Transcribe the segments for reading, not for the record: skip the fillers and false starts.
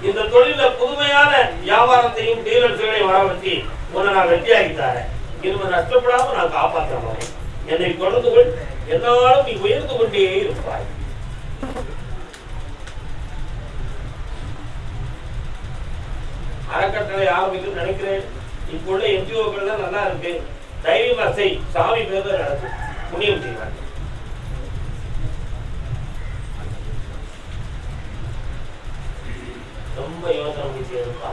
இந்த தொழில புதுமையான வியாபாரத்தையும் டீலர்ஸ்களையும் வர வச்சு உன்னை நான் வெற்றியாகித்தாரேன். இனிமே நஷ்டப்படாம நான் காப்பாற்றணும். என்னை தொடர்ந்து கொள், என்னாலும் நீ உயர்ந்து கொண்டே இருப்பாய். அறக்கட்டளை ஆரம்பிக்கும் நினைக்கிறேன். இப்போள்ள என்ஜிஓக்கள் தான் நல்லா இருக்கு. தைரியமா செய், சாமி பேர் நடக்கும், புண்ணியம் செய்வாங்க. ரொம்ப யோசனை முடிச்சிருப்பா.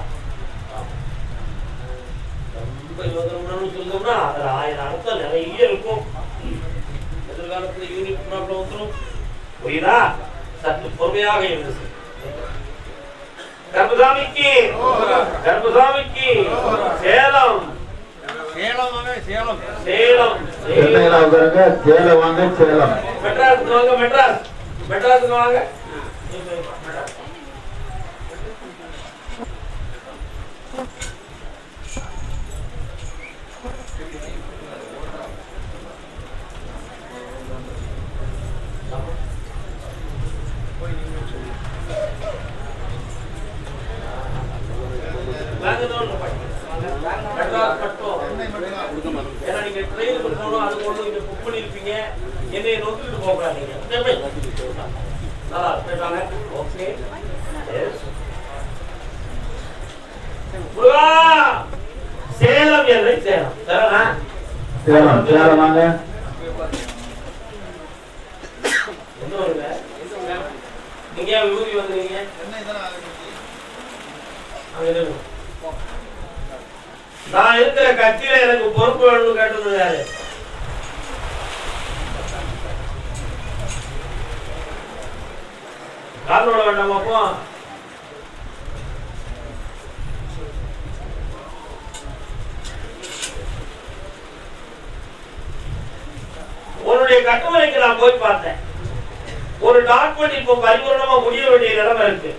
ரொம்ப யோசனை சொல்லணும்னா அதுல 1000 அர்த்தம் நிறைய இருக்கும். எதிர்காலத்துல யூனிட் ப்ராப்ளம் வந்துடும். புரியுதா? சற்று பொறுமையாக இருந்து கர்மசாமிக்கு கர்மசாமிக்கு சேலம் சேலம் சேலம் சேலம் சேலம் வாங்க சேலம் மெட்ராஸுக்கு வாங்க மெட்ராஸுக்கு வாங்க. என்னை நோக்கிட்டு போகிறாங்க. சேலம் எல்லை சேலம் சேலம் சேலமாங்க. என்ன வருங்க நீங்க ஊருக்கு வந்துருக்கீங்க? நான் இருக்கிற கட்சியில எனக்கு பொறுப்பு வேணும்னு கேட்டது யாரு? காரணோட வேண்டாம். அப்போ உன்னுடைய கட்டுமனைக்கு நான் போய் பார்த்தேன். ஒரு டாக்குமெண்ட் இப்போ பரிபூர்ணமா முடிய வேண்டிய நிலைமை இருக்கு.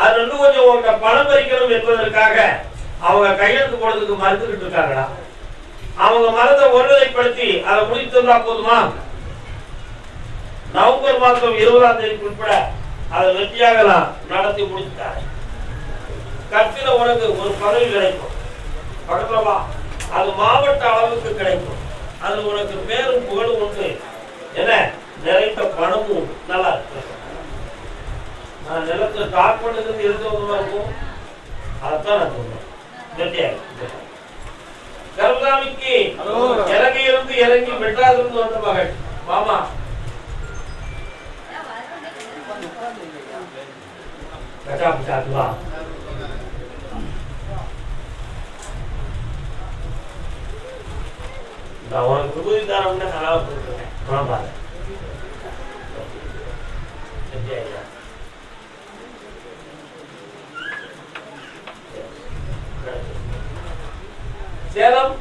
அது வந்து கொஞ்சம் உங்க பணம் பறிக்கணும் என்பதற்காக அவங்க கையெழுத்து போடுறதுக்கு மறுத்துக்கிட்டு இருக்காங்களா? அவங்க மனதை ஒருநிலைப்படுத்தி அதை முடித்துள்ளா போதுமா? நவம்பர் மாதம் 20ஆம் தேதி உட்பட அதை வெற்றியாக நடத்தி முடிச்சுட்டாரு. கட்சியில உனக்கு ஒரு பதவி கிடைக்கும். பக்கத்துல வா, அது மாவட்ட அளவுக்கு கிடைக்கும். அது உனக்கு பேரும் புகழும் உண்டு. என்ன நிறைந்த பணமும் நல்லா இருக்கு. நான் நிலத்தை ஸ்டார்ட் பண்ணது இருந்தவங்க இருக்கும். அதைத்தான் நான் சொல்றேன். கருணாமிக்கு இலங்கையிலிருந்து இறங்கி மெட்ராஸிலிருந்து வந்த மகள் மாமா நான் உனக்கு விபூதிதாரம்னா நல்லா கொடுத்துருக்கேன். பாரு சேலம்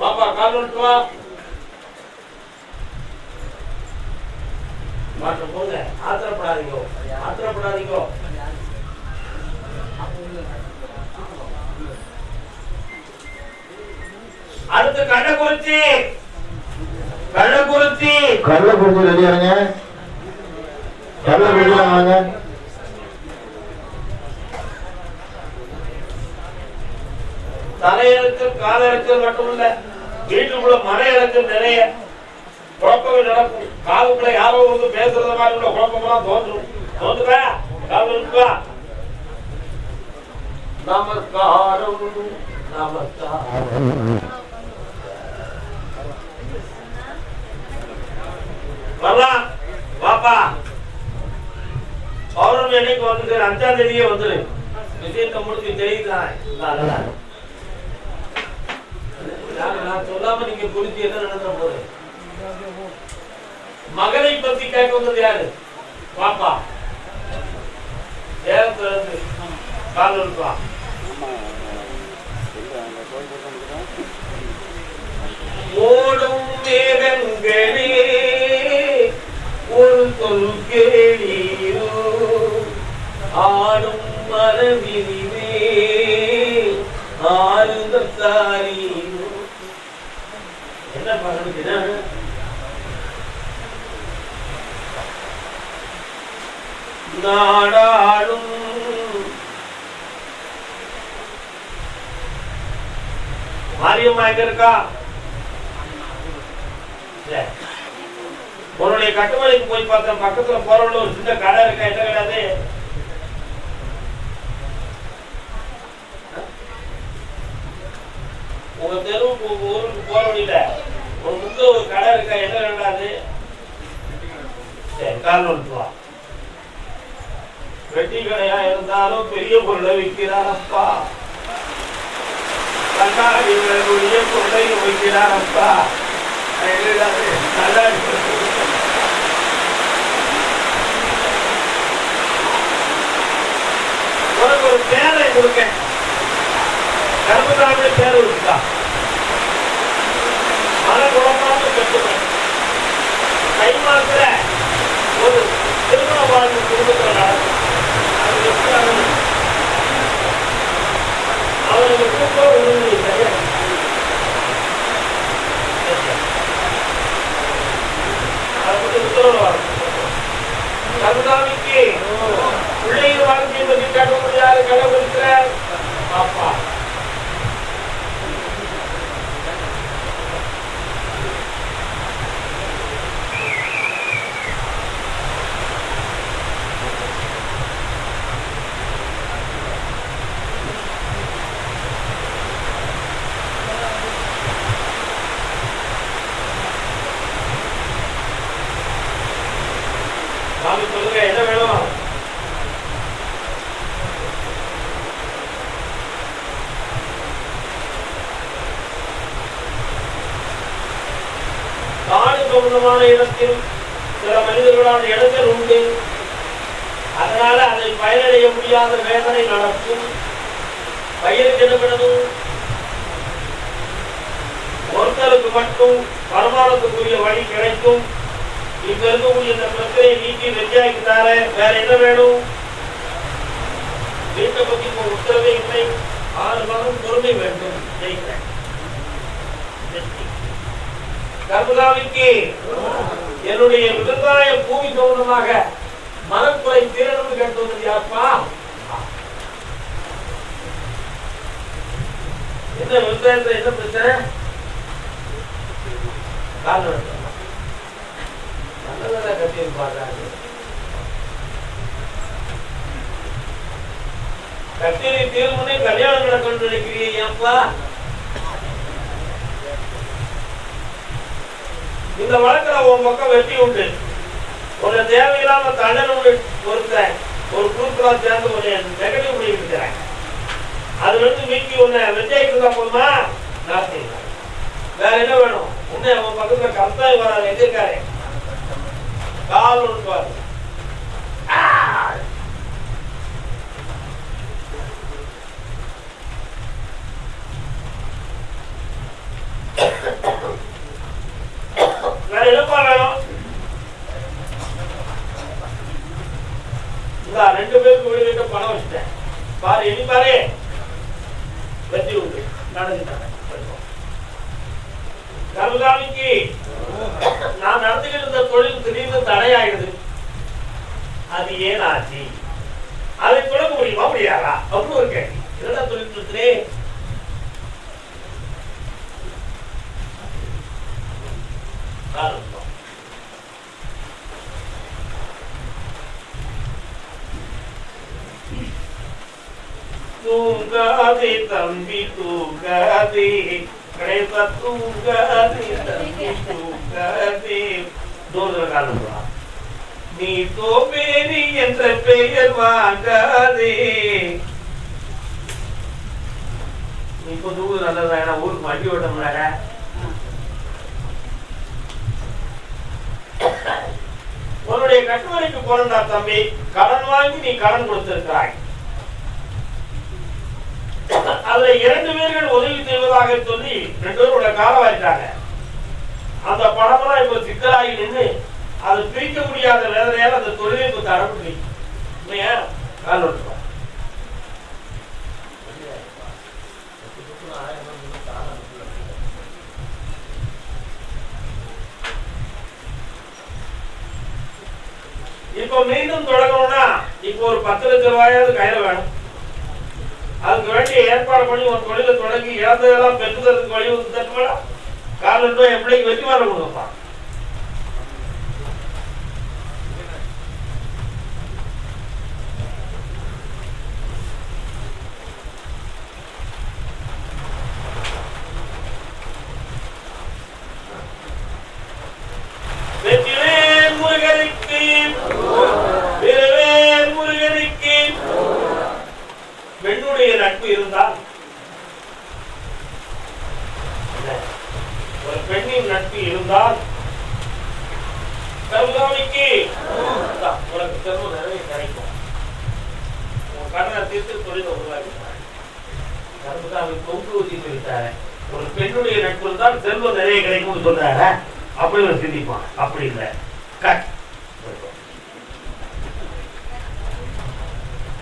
பாப்பா கால் வந்துட்டு வா. மாற்றம் போங்க. ஆத்திரப்படாதீங்க ஆத்திரப்படாதீங்க. அடுத்து கள்ளக்குறிச்சி கள்ளக்குறிச்சி கள்ளக்குறிச்சி ரெடியாருங்க. கள்ளக்குறிச்சி வாங்க. தலையெழுத்தல் காலெழுத்தல் மட்டுமல்ல, வீட்டுக்குள்ள மன இறக்கல் நிறைய குழப்பங்கள் நடக்கும். காதுக்குள்ள யாரோ வந்து பேசுறத மாதிரி உள்ள குழப்பம்லாம் தோன்றும். தோன்றுதா? காது இருக்கா? நமஸ்காரம் நமஸ்காரம். வரலாம் வாப்பா. பௌர்ணமி அன்னைக்கு வந்து 5ஆம் தேதியே வந்துரு. விஷயத்தை முடிஞ்சு தெரியுதான். நான் சொல்லாம நீங்க புரிஞ்சு என்ன நடந்துற போது? மகனை பத்தி கேட்க வந்தது யாரு? பாப்பா சேலத்துல இருந்து கால் இருப்பா. ஓடும் மேகங்களே ஒரு சொல் கேளீரோ, ஆடும் மரபினிலே ஆளுந்தாரீரோ. என்ன பண்ணுதுன்னா நாடாடும் மாரியம்மா எங்க இருக்கா? உன்னுடைய கட்டுமலைக்கு போய் பார்த்தேன், பக்கத்துல போறவங்க ஒரு சின்ன கடை இருக்கா, என்ன கிடையாது? உங்க தெருவுக்கு உங்க ஊருக்கு போற வழியில ஒரு முக்கிய ஒரு கடை இருக்கா, என்ன கிடையாது? சரி, கால் நோட்டுவா. வெட்டி கடையா இருந்தாலும் பெரிய பொருளை விற்கிறாரப்பா, கண்ணாடிகளுடைய பொருளை வைக்கிறாரப்பா. நல்லா இருக்கு. உனக்கு ஒரு பேரை கொடுக்க, கர்மதாமிய பேர் இருக்கா? மன குழப்பாம கட்டுவேன். கை மாத்திர ஒரு திருமண வாழ்க்கை குடும்பத்தில் நடக்கும். அது எப்படி அவனுக்கு கூப்ப உறுதி சரியா? அதை பற்றி உத்தரவு வரும். கர்மதாமிக்கு பிள்ளைகள் வாழ்க்கையை பற்றி கேட்க முடியாது. கடவுளுக்கிற பாப்பா சாமி சொல்லுங்க, என்ன வேணும்? காடு சம்பந்தமான இடத்தில் சில மனிதர்களான இடங்கள் உண்டு. அதனால அதை பயனடைய முடியாத வேதனை நடக்கும். பயிருக்கு என்ன பண்ணணும்? ஒருத்தருக்கு மட்டும் வருமானத்துக்குரிய வழி கிடைக்கும். இப்ப இருக்கக்கூடிய இந்த பிரச்சனையை நீக்கி வெற்றியாக்கிட்டார. வேற என்ன வேணும்? வீட்டை பத்தி உத்தரவே இல்லை. 6 மாதம் பொறுமை வேண்டும். கர்மதாமிக்கு என்னுடைய விவசாய பூமி சம்பந்தமாக மனக்குறை தீரணும் கேட்டது யாருப்பா? என்ன விவசாயத்துல என்ன பிரச்சனை? நல்லதா கட்டி பாக்குறாங்க. கட்டியை தீர்முனை கல்யாணம் நடக்கணும்னு நினைக்கிறீங்க ஏன்பா? இந்த வழக்கில் உன் பக்கம் வெற்றி உண்டு. உன்னை தேவையில்லாம தண்டனை பொறுத்தேன். ஒரு குரூப்ல சேர்ந்து உன்னை நெகட்டிவ் பண்ணிட்டு இருக்கிறேன். அதுல இருந்து மீக்கி உன்னை வெற்றியாக்கிட்டு போதுமா? வேற என்ன வேணும்? உன்னை உன் பக்கத்துல கர்த்தாய் வராது. எங்க இருக்காரு? கால் ஒன்று பாரு. வேற என்னப்பா வேணும்? இந்த 2 பேருக்கு வீடு பணம் வச்சுட்டேன் பாரு. இனி பாரு வெற்றி உண்டு. நடந்துட்டாங்க. கர்மதாமிக்கு நான் நடந்துகிட்டு இருந்த தொழில் திடீர்னு தடையாயிடுது. அது ஏன் ஆச்சு? அதை தொடங்க முடியுமா முடியாதா அப்படின்னு ஒரு கேள்வி. என்னடா தொழில் இருக்கிறே? தூங்காதே தம்பி தூங்காதே, கடைசா தூங்காதே தம்பி தூங்காதே. நீ தோபேரி என்ற பெயர் வாங்காதே. நீ இப்போ தூங்குது நல்லதா? ஊருக்கு வண்டி ஓட்ட முடியாத. உன்னுடைய கட்டுமனைக்கு போறா தம்பி, கடன் வாங்கி நீ கடன் கொடுத்திருக்கிறாய். அதுல 2 பேர்கள் உதவி செய்வதாக சொல்லி 2 பேரோட காலம் வாங்கிட்டாங்க. அந்த பணமெல்லாம் இப்ப சிக்கலாகி நின்று அதை பிரிக்க முடியாத வேதனையால் அந்த தொழிலை இப்ப தரப்பட்டு இல்லையா? கால் ஓட்டுவா. இப்ப மீண்டும் தொடங்கணும்னா இப்ப ஒரு 10 லட்சம் ரூபாயாவது கையில வேணும். அதுக்கு வேண்டிய ஏற்பாடு பண்ணி ஒரு தொழிலை தொடங்கி இழந்ததெல்லாம் பெற்றுதற்கு வழி வந்து தட்டுமாடா. காரணம் என் பிள்ளைக்கு வெற்றி மாற கொடுங்கப்பா. வெற்றிவேல் முருகனுக்கு, வீரவேல் முருகனுக்கு. பெண்ணுடைய நட்பு இருந்தால், ஒரு பெண்ணின் நட்பு இருந்தால் கருதாமிக்கு உனக்கு செல்வம் நிறைய கிடைக்கும். உன் கடனை தீர்த்து தொழிலை உருவாக்கிட்டார். கருதாமி கொங்கு ஊசி வைத்தாரு. ஒரு பெண்ணுடைய நட்பு இருந்தால் செல்வம் நிறைய கிடைக்கும் சொல்றாரு. அப்படி ஒரு சிந்திப்பான். அப்படி இல்லை.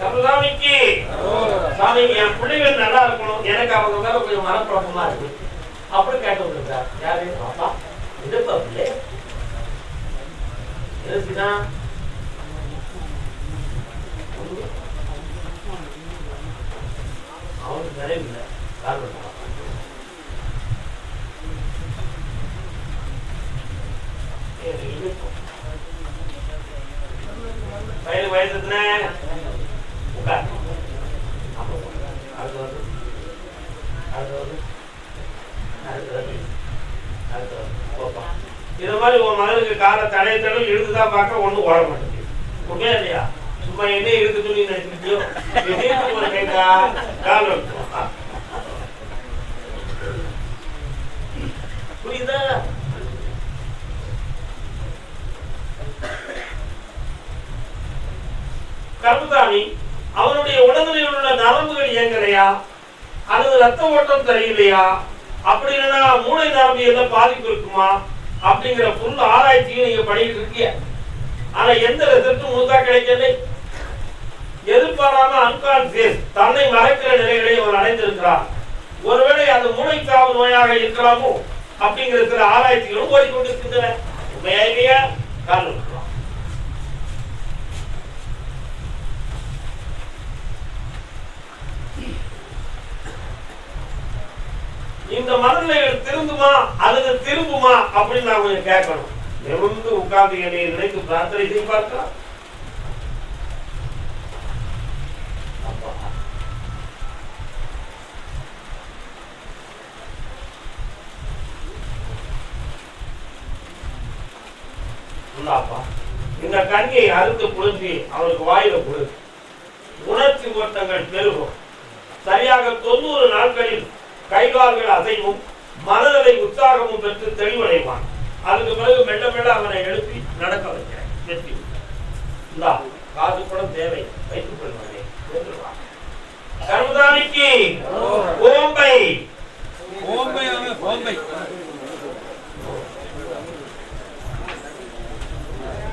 கருதாமிக்கு சாமி என் பிள்ளைகள் நல்லா இருக்கணும், எனக்கு அவங்க மேல கொஞ்சம் மனக்குழப்பமா இருக்கு அப்படி கேட்டு விட்டுருக்கார். யாரு? அப்பா இதுப்பா பிள்ளை இருக்குதா? அவனுக்கு நிறைவில்லை. காரணம் வயது வயசுன இது மாதிரி உன் மகளுக்கு காலை தடைய தடவை இழுத்துதான் பார்க்க ஒண்ணும் ஓட மாட்டேங்குது. உண்மையா இல்லையா? சும்மா என்ன இருக்கு துணி நினைச்சிருக்கியோ கேட்கா கால் புரியுதா? கருதாமி அவனுடைய உடலில் உள்ள நரம்புகள் இயங்கலையா அல்லது ரத்த ஓட்டம் தெரியலையா, அப்படி இல்லைன்னா மூளை நரம்பியல்ல பாதிப்பு இருக்குமா அப்படிங்கிற புல் ஆராய்ச்சியும் நீங்க பண்ணிட்டு இருக்கீங்க. ஆனா எந்த ரிசல்ட்டும் முழுதா கிடைக்கவில்லை. எதிர்பாராம அன்கான்சியஸ் தன்னை மறைக்கிற நிலைகளை அவர் அடைந்திருக்கிறார். ஒருவேளை அது மூளைச்சாவு நோயாக இருக்கலாமோ அப்படிங்கிற சில ஆராய்ச்சிகளும் ஓடிக்கொண்டிருக்கின்றன. உண்மையா இல்லையா? காரணம் இந்த மனநிலைகள் திருந்துமா அல்லது திரும்புமா அப்படின்னு நான் கொஞ்சம் கேட்கணும். நிமிர்ந்து உட்கார்ந்து என்னை நினைத்து பிரார்த்தனை செய்து பார்க்கலாம். இந்த கண்ணியை அறுத்து புழுந்தி அவருக்கு வாயில கொடு. உணர்ச்சி ஓட்டங்கள் பெருகும். சரியாக 90 நாட்களில் கைகால்கள் அசைவும் மனதை உற்சாகமும் பெற்று தெளிவடைவான். அதுக்கு பிறகு மெல்ல மெல்ல அவனை எழுப்பி நடக்க வைக்கிறேன். வெற்றி காசு படம் தேவை வைத்துக் கொள்வானே. கருதாமிக்கு ஓம்பை ஓம்பை ஓம்பை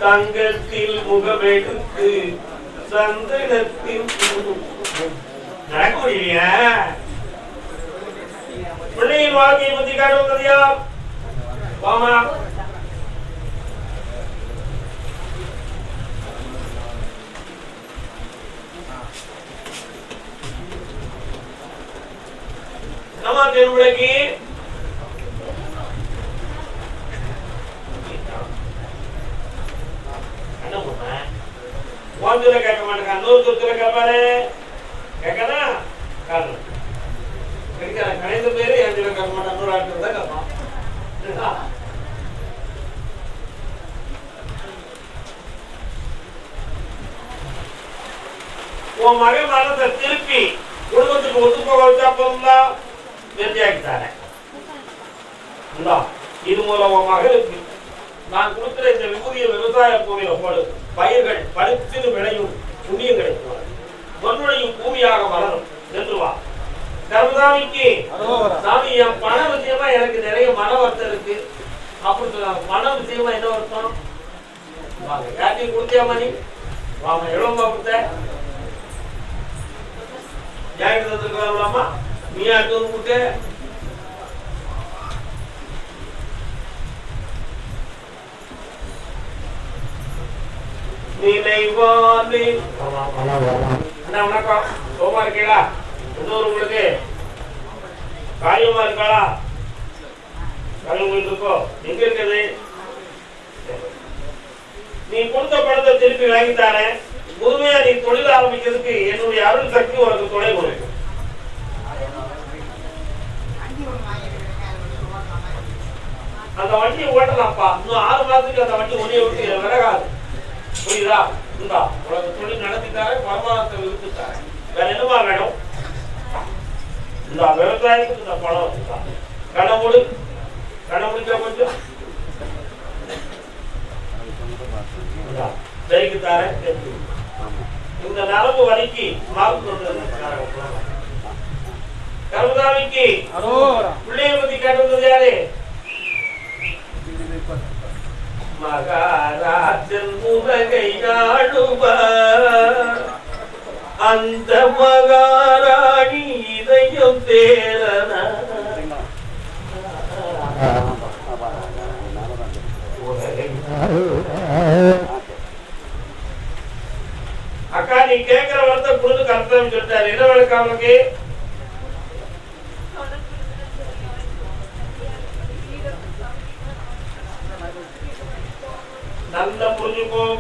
தங்கத்தில் முகமெடுத்து சந்தனத்தில் நடக்க முடியலையா? பிள்ளையின் வாழ்க்கையை பத்தி காட்டுவதையா? வாமா நம்ம தெருவுடைக்கு என்ன பண்ண ஒன்றுல கேட்க மாட்டேங்க, 100 கேட்பாரு. கேட்கனா காரணம் கணித பேரு என் கேட்க மாட்டான். 100 ஆட்கள் தான் கேட்பான். உன் மகன் மனத்தை திருப்பி குடும்பத்துக்கு ஒத்துப்போக வச்சா போதுங்களா? வெற்றியாக்கிட்டாரு. இது மூலம் உன் மகளுக்கு நான் கொடுக்கிற இந்த விபூதிய விவசாய பூமியில போடு. பயிர்கள் பழுத்து விளையும், புண்ணியம் கிடைக்கும், மண்ணுடையும் பூமியாக வளரும் என்று வா. கருதாமிக்கு சாமி என் பண விஷயமா எனக்கு நிறைய மன வருத்தம் இருக்கு அப்படி சொல்லுவாங்க. பண விஷயமா என்ன வருத்தம்? வாங்க யார்ட்டையும் கொடுத்தியாமா? நீ வாமா எவ்வளவுமா கொடுத்த? யாருக்கு தந்துருக்கலாமா? நீ யாருக்கு வந்து கொடுத்த? நினைவானே. அண்ணா வணக்கம். சோமா இருக்கீங்களா? இன்னொரு உங்களுக்கு காரியமா இருக்காளா? காரியம் இருக்கோ? எங்க இருக்குது? நீ கொடுத்த பணத்தை திருப்பி வாங்கித்தானே, முழுமையா நீ தொழில் ஆரம்பிக்கிறதுக்கு என்னுடைய அருள் சக்தி உனக்கு துணை கொடுக்கும். அந்த வண்டியை ஓட்டலாம்ப்பா. இன்னும் 6 மாசத்துக்கு அந்த வண்டி ஒன்றிய விட்டு விலகாது. புரியுதா? இந்தா உனக்கு தொழில் நடத்தித்தார, வருமானத்தை விருத்துத்தார. வேற என்னமா வேணும்? இந்த விவசாயத்துக்கு இந்த பணம் வச்சுக்கா. கடை முடிக்க கொஞ்சம் சரிக்கு தாரேன். இந்த நரம்பு வலிக்கு கருமதாமிக்கு பிள்ளைய பத்தி கேட்டது யாரு? மகாராஜன் உலகை ஆளுவார், அந்த மகாராணி இதயம் தேரன. அக்கா நீ கேட்கிற வார்த்தை கொடுத்து கர்த்தம் சொல்லிட்டாரு. என்ன வேலைக்கு அவனுக்கு? நல்லா புரிஞ்சுக்கும்.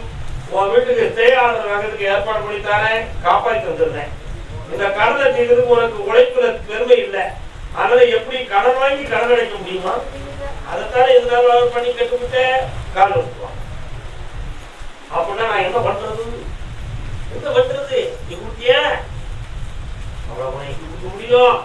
உன் வீட்டுக்கு தேயாளர் வாங்கிறதுக்கு ஏற்பாடு பண்ணித்தானே, காப்பாற்றி வந்துருந்தேன். இந்த கடனை தீர்க்கிறதுக்கு உனக்கு உழைப்புல பெருமை இல்லை. அதனால எப்படி கடன் வாங்கி கடன் அடைக்க முடியுமா? அதைத்தானே எதுனால பண்ணி கட்டுக்கிட்ட கால் வச்சுக்குவான். அப்படின்னா நான் என்ன பண்றது? என்ன பண்றது? நீ குட்டிய அவ்வளவு கொடுக்க முடியும்.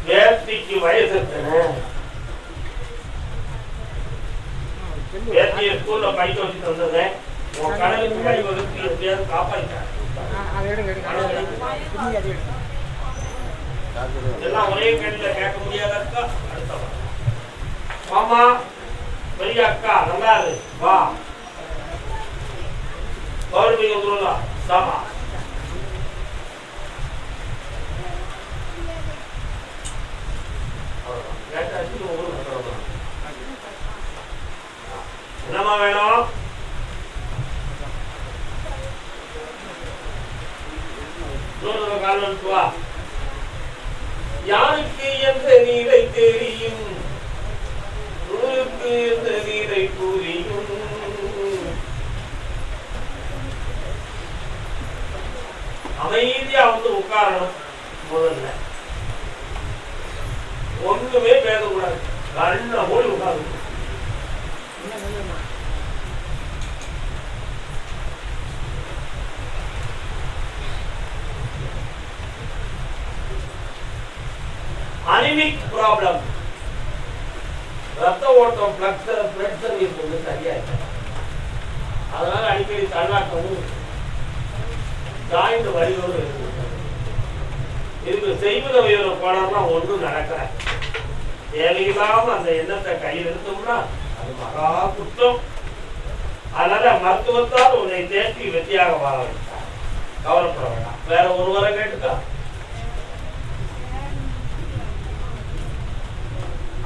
வேர்த்திக்கு வயசு வேர்த்திய ஸ்கூல்ல படிக்க வச்சுட்டு வந்தேன். உன் கடலுக்கு வழிவகுத்து எப்படியாவது காப்பாற்ற எல்லாம் ஒரே கேள்வியில கேட்க முடியாத அக்கா. அடுத்த மாமா பெரிய அக்கா நல்லா இரு வா. கௌரவிங்க குருலா சாமா என்னமா வேணும்? காரணம் வா. யாருக்கு எந்த நீரை தெரியும், ஊருக்கு எந்த நீரை புரியும். அமைதியா வந்து உட்காரணும். முதல்ல ஒண்ணுமே பேசக்கூடாது. கண்ண மூடி உட்கார்ந்து அனிமிக் ப்ராப்ளம், ரத்த ஓட்டம் பிளட் சர்வீஸ் வந்து சரியா இருக்கு. அதனால அடிக்கடி தள்ளாட்டமும் ஜாயிண்ட் வலியோடு இருக்கு. இதுக்கு செய்வத உயர்வு பாடம்லாம் ஒன்றும் நடக்கிற தேவையில்லாம அந்த எண்ணத்தை கையில் எடுத்தோம்னா அது மகா குற்றம். அதனால மருத்துவத்தால் உன்னை தேற்றி வெற்றியாக வாழ வைத்தார். கவலைப்பட வேண்டாம். வேற ஒருவரை கேட்டுக்கா.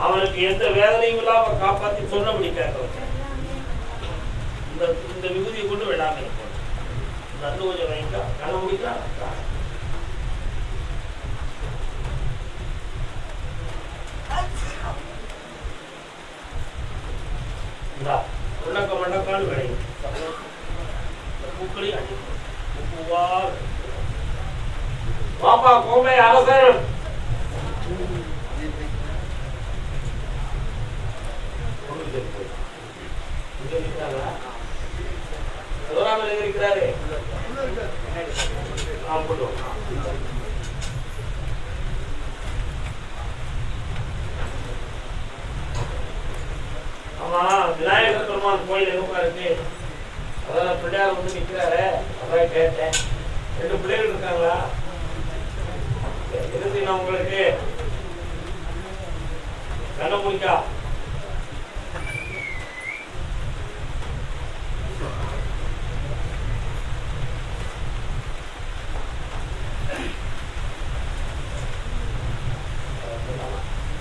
அவனுக்கு எந்த வேதனையும் இல்லாம காப்பாற்றி சொன்னபடி கேட்க வச்சேன். இந்த விகுதியை கொண்டு விடாம இருக்கும். நந்து கொஞ்சம் வைங்க. கண்ண முடிக்கா உள்ளக்க மண்டக்கால் விளையும். பூக்களி பாப்பா கோமை அரசன் இருக்கிறாரு. ஆமா விநாயகர் பெருமாள் கோயில் எங்க இருக்கு? அதான் பிள்ளையார் வந்து நிக்கிறாரு. அதான் கேட்டேன். 2 பிள்ளைகள் இருக்காங்களா? இறுதி நான் உங்களுக்கு கண்ண முடிக்கா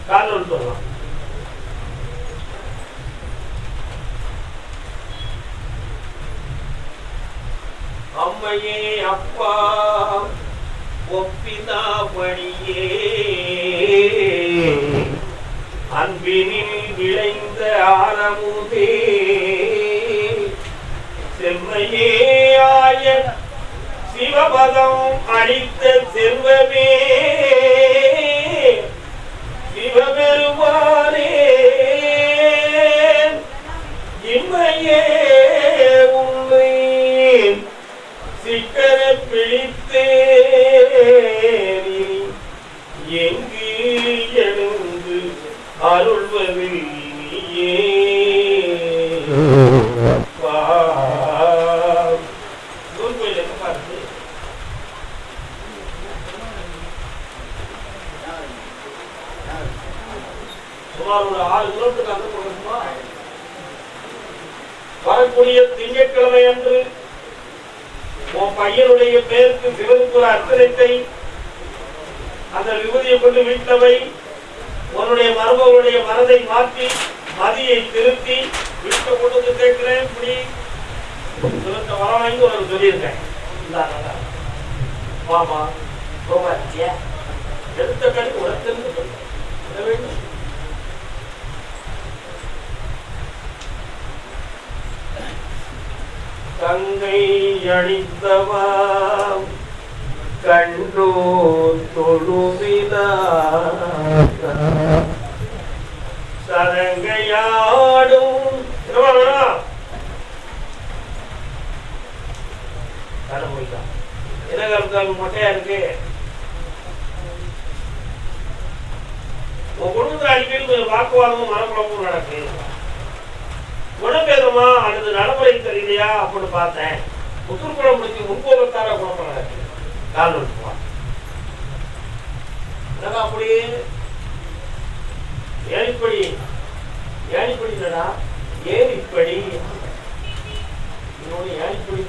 கால் சொல்லலாம். மாபணியே அன்பினில் விளைந்த ஆரமுதே செம்மையே ஆய சிவபதம் அளித்த செல்வமே சிவபெருமானே இம்மையே உன்னை சிக்கர பிடித்தே எங்கு எழுந்து அருள்வது நீயே வரக்கூடிய திங்கட்கிழமை அன்று உன் பையனுடைய பேருக்கு சிவனுக்கு ஒரு அர்ச்சனத்தை அந்த விபூதியை கொண்டு வீட்டவை உன்னுடைய மருமகளுடைய மனதை மாற்றி மதியை திருத்தி வீட்டை கொண்டு வந்து கேட்கிறேன் இப்படி வர வாங்கி உனக்கு சொல்லியிருக்கேன் மாமா எடுத்த கணி உனக்கு வேண்டும் கங்கை அழித்தவாம் கண்டோ தொழுவிலா சரங்கையாடும் என்ன கருத்தாலும் மொட்டையா இருக்கு உன் குடும்பத்தில் அடிக்கடி வாக்குவாதமும் மனக்குழப்பமும் நடக்கு குணபேதமா அல்லது நடைமுறை தெரியலையா அப்படின்னு பார்த்தேன். புத்தூர்குளம் முடிச்சு முன்போகத்தார குழப்பம் நடக்குது. காரணம் அப்படியே ஏனிப்படி ஏனிப்படி இல்லடா ஏனிப்படி இன்னொன்னு ஏனிப்படி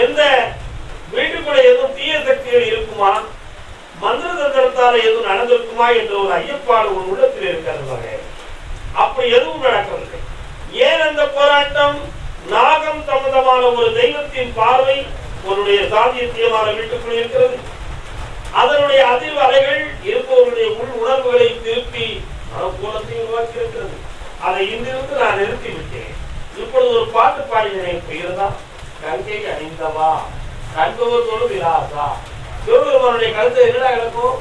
எந்த வீட்டுக்குள்ள எதுவும் தீய சக்திகள் இருக்குமா மந்திர தந்திரத்தால எதுவும் நடந்திருக்குமா என்ற ஒரு ஐயப்பாடு ஒரு உள்ளத்தில் இருக்கிறது. அப்படி எதுவும் நடக்கவில்லை. ஏன் அந்த போராட்டம்? நாகம் சம்பந்தமான ஒரு தெய்வத்தின் பார்வை உன்னுடைய சாதியத்தியமான வீட்டுக்குள் இருக்கிறது. அதனுடைய அதிர்வு அலைகள் இருப்பவருடைய உள் உணர்வுகளை திருப்பி அனுகூலத்தை உருவாக்கி இருக்கிறது. அதை இன்றிருந்து நான் நிறுத்திவிட்டேன். இப்பொழுது ஒரு பாட்டு பாடினேன். பெயர்தா கங்கை அணிந்தவா கண்பவத்தோடு விலாசா. சிவபெருமானுடைய கருத்தை என்னடா இழக்கும்?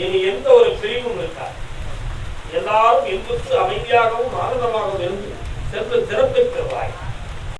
இனி எந்த ஒரு பிரிவும் இருக்காது. எல்லாரும் இன்புற்று அமைதியாகவும் ஆனந்தமாகவும் இருந்து சென்று சிறப்பு பெறுவாய்.